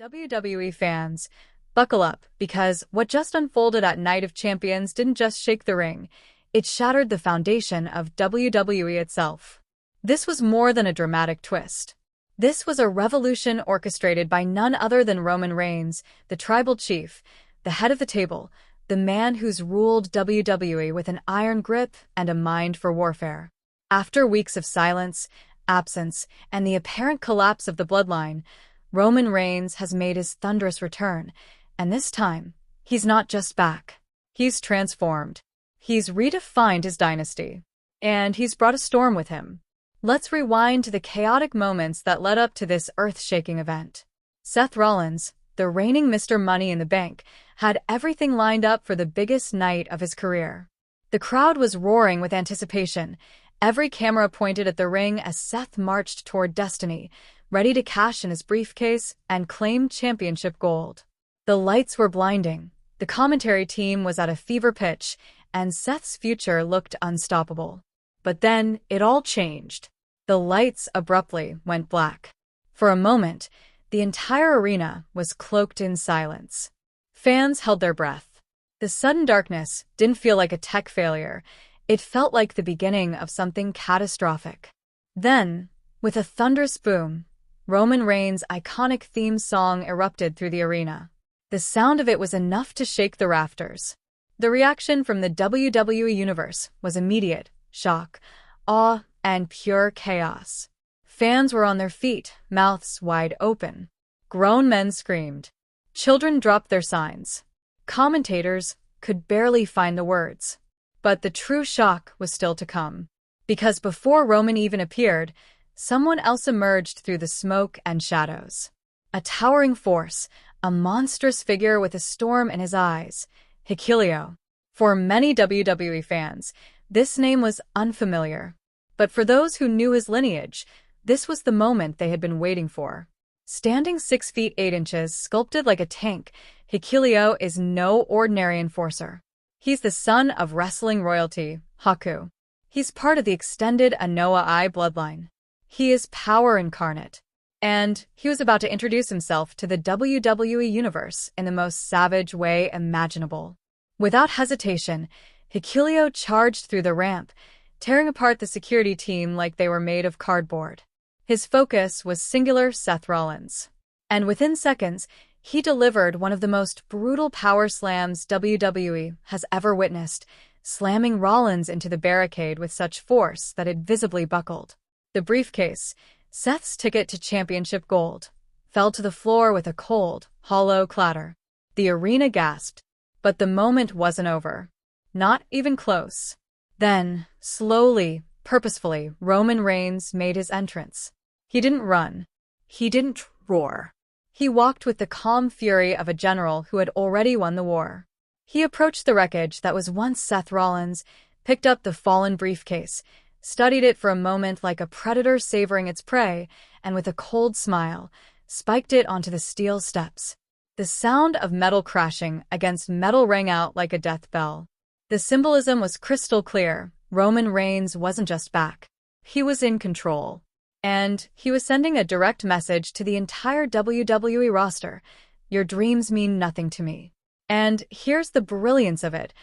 WWE fans, buckle up, because what just unfolded at Night of Champions didn't just shake the ring, it shattered the foundation of WWE itself. This was more than a dramatic twist. This was a revolution orchestrated by none other than Roman Reigns, the tribal chief, the head of the table, the man who's ruled WWE with an iron grip and a mind for warfare. After weeks of silence, absence, and the apparent collapse of the bloodline, Roman Reigns has made his thunderous return, and this time, he's not just back. He's transformed. He's redefined his dynasty. And he's brought a storm with him. Let's rewind to the chaotic moments that led up to this earth-shaking event. Seth Rollins, the reigning Mr. Money in the Bank, had everything lined up for the biggest night of his career. The crowd was roaring with anticipation, every camera pointed at the ring as Seth marched toward destiny, ready to cash in his briefcase and claim championship gold. The lights were blinding, the commentary team was at a fever pitch, and Seth's future looked unstoppable. But then, it all changed. The lights abruptly went black. For a moment, the entire arena was cloaked in silence. Fans held their breath. The sudden darkness didn't feel like a tech failure. It felt like the beginning of something catastrophic. Then, with a thunderous boom, Roman Reigns' iconic theme song erupted through the arena. The sound of it was enough to shake the rafters. The reaction from the WWE Universe was immediate: shock, awe, and pure chaos. Fans were on their feet, mouths wide open. Grown men screamed. Children dropped their signs. Commentators could barely find the words. But the true shock was still to come. Because before Roman even appeared, someone else emerged through the smoke and shadows. A towering force, a monstrous figure with a storm in his eyes, Hikuleo. For many WWE fans, this name was unfamiliar. But for those who knew his lineage, this was the moment they had been waiting for. Standing 6 feet 8 inches, sculpted like a tank, Hikuleo is no ordinary enforcer. He's the son of wrestling royalty, Haku. He's part of the extended Anoa'i bloodline. He is power incarnate. And he was about to introduce himself to the WWE Universe in the most savage way imaginable. Without hesitation, Hikuleo charged through the ramp, tearing apart the security team like they were made of cardboard. His focus was singular: Seth Rollins. And within seconds, he delivered one of the most brutal power slams WWE has ever witnessed, slamming Rollins into the barricade with such force that it visibly buckled. The briefcase, Seth's ticket to championship gold, fell to the floor with a cold, hollow clatter. The arena gasped. But the moment wasn't over. Not even close. Then, slowly, purposefully, Roman Reigns made his entrance. He didn't run. He didn't roar. He walked with the calm fury of a general who had already won the war. He approached the wreckage that was once Seth Rollins, picked up the fallen briefcase, studied it for a moment like a predator savoring its prey, and with a cold smile, spiked it onto the steel steps. The sound of metal crashing against metal rang out like a death bell. The symbolism was crystal clear. Roman Reigns wasn't just back. He was in control. And he was sending a direct message to the entire WWE roster: your dreams mean nothing to me. And here's the brilliance of it.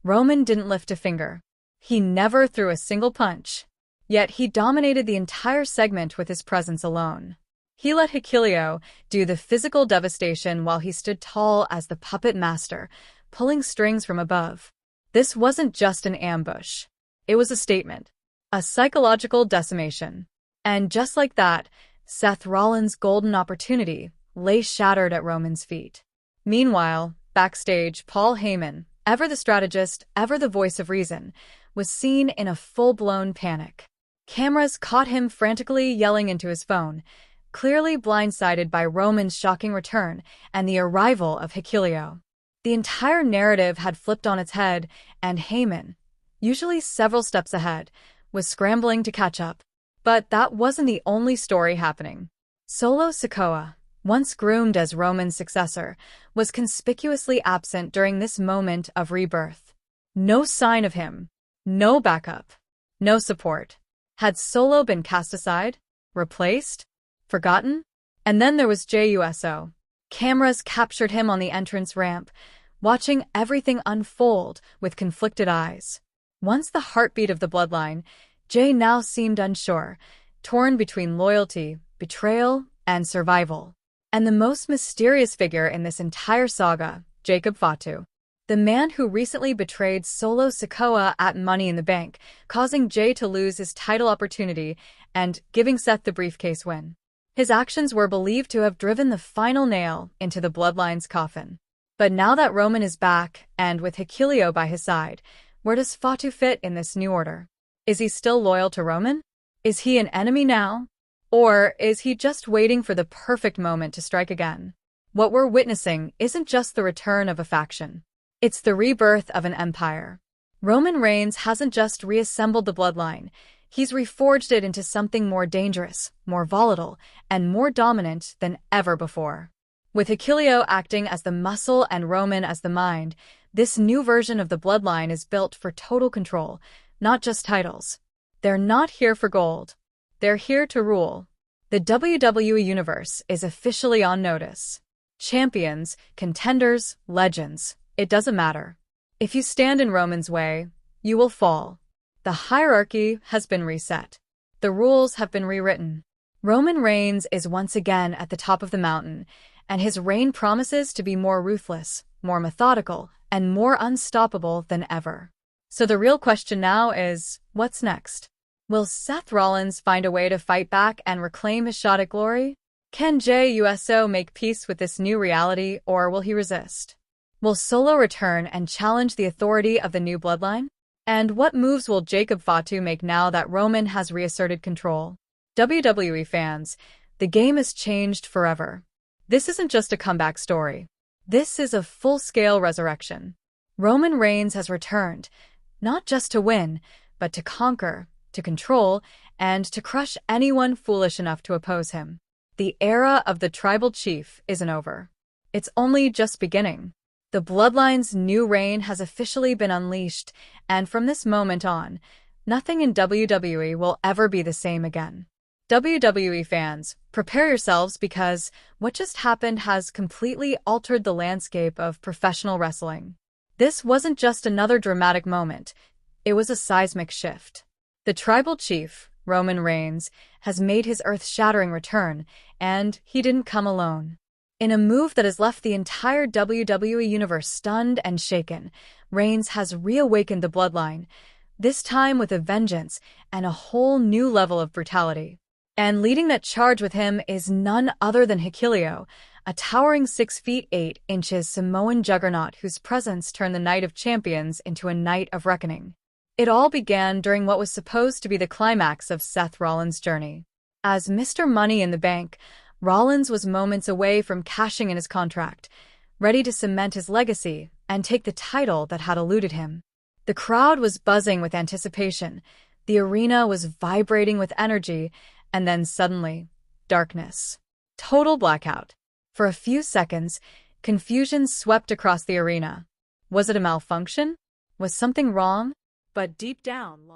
Roman didn't lift a finger. He never threw a single punch. Yet he dominated the entire segment with his presence alone. He let Hikuleo do the physical devastation while he stood tall as the puppet master, pulling strings from above. This wasn't just an ambush. It was a statement. A psychological decimation. And just like that, Seth Rollins' golden opportunity lay shattered at Roman's feet. Meanwhile, backstage, Paul Heyman, ever the strategist, ever the voice of reason, was seen in a full-blown panic. Cameras caught him frantically yelling into his phone, clearly blindsided by Roman's shocking return and the arrival of Hikuleo. The entire narrative had flipped on its head, and Heyman, usually several steps ahead, was scrambling to catch up. But that wasn't the only story happening. Solo Sikoa, once groomed as Roman's successor, was conspicuously absent during this moment of rebirth. No sign of him. No backup. No support. Had Solo been cast aside? Replaced? Forgotten? And then there was JUSO. Cameras captured him on the entrance ramp, watching everything unfold with conflicted eyes. Once the heartbeat of the bloodline, Jay now seemed unsure, torn between loyalty, betrayal, and survival. And the most mysterious figure in this entire saga, Jacob Fatu. The man who recently betrayed Solo Sikoa at Money in the Bank, causing Jay to lose his title opportunity and giving Seth the briefcase win. His actions were believed to have driven the final nail into the bloodline's coffin. But now that Roman is back, and with Hikuleo by his side, where does Fatu fit in this new order? Is he still loyal to Roman? Is he an enemy now? Or is he just waiting for the perfect moment to strike again? What we're witnessing isn't just the return of a faction. It's the rebirth of an empire. Roman Reigns hasn't just reassembled the bloodline, he's reforged it into something more dangerous, more volatile, and more dominant than ever before. With Hikuleo acting as the muscle and Roman as the mind, this new version of the bloodline is built for total control, not just titles. They're not here for gold. They're here to rule. The WWE Universe is officially on notice. Champions, contenders, legends. It doesn't matter. If you stand in Roman's way, you will fall. The hierarchy has been reset. The rules have been rewritten. Roman Reigns is once again at the top of the mountain, and his reign promises to be more ruthless, more methodical, and more unstoppable than ever. So the real question now is, what's next? Will Seth Rollins find a way to fight back and reclaim his shot at glory? Can Jey Uso make peace with this new reality, or will he resist? Will Solo return and challenge the authority of the new bloodline? And what moves will Jacob Fatu make now that Roman has reasserted control? WWE fans, the game has changed forever. This isn't just a comeback story. This is a full-scale resurrection. Roman Reigns has returned, not just to win, but to conquer, to control, and to crush anyone foolish enough to oppose him. The era of the tribal chief isn't over. It's only just beginning. The Bloodline's new reign has officially been unleashed, and from this moment on, nothing in WWE will ever be the same again. WWE fans, prepare yourselves because what just happened has completely altered the landscape of professional wrestling. This wasn't just another dramatic moment, it was a seismic shift. The tribal chief, Roman Reigns, has made his earth-shattering return, and he didn't come alone. In a move that has left the entire WWE universe stunned and shaken, Reigns has reawakened the bloodline, this time with a vengeance and a whole new level of brutality. And leading that charge with him is none other than Hikuleo, a towering 6 feet 8 inches Samoan juggernaut whose presence turned the Night of Champions into a night of reckoning. It all began during what was supposed to be the climax of Seth Rollins' journey. As Mr. Money in the Bank, Rollins was moments away from cashing in his contract, ready to cement his legacy and take the title that had eluded him. The crowd was buzzing with anticipation, the arena was vibrating with energy, and then suddenly, darkness. Total blackout. For a few seconds, confusion swept across the arena. Was it a malfunction? Was something wrong? But deep down,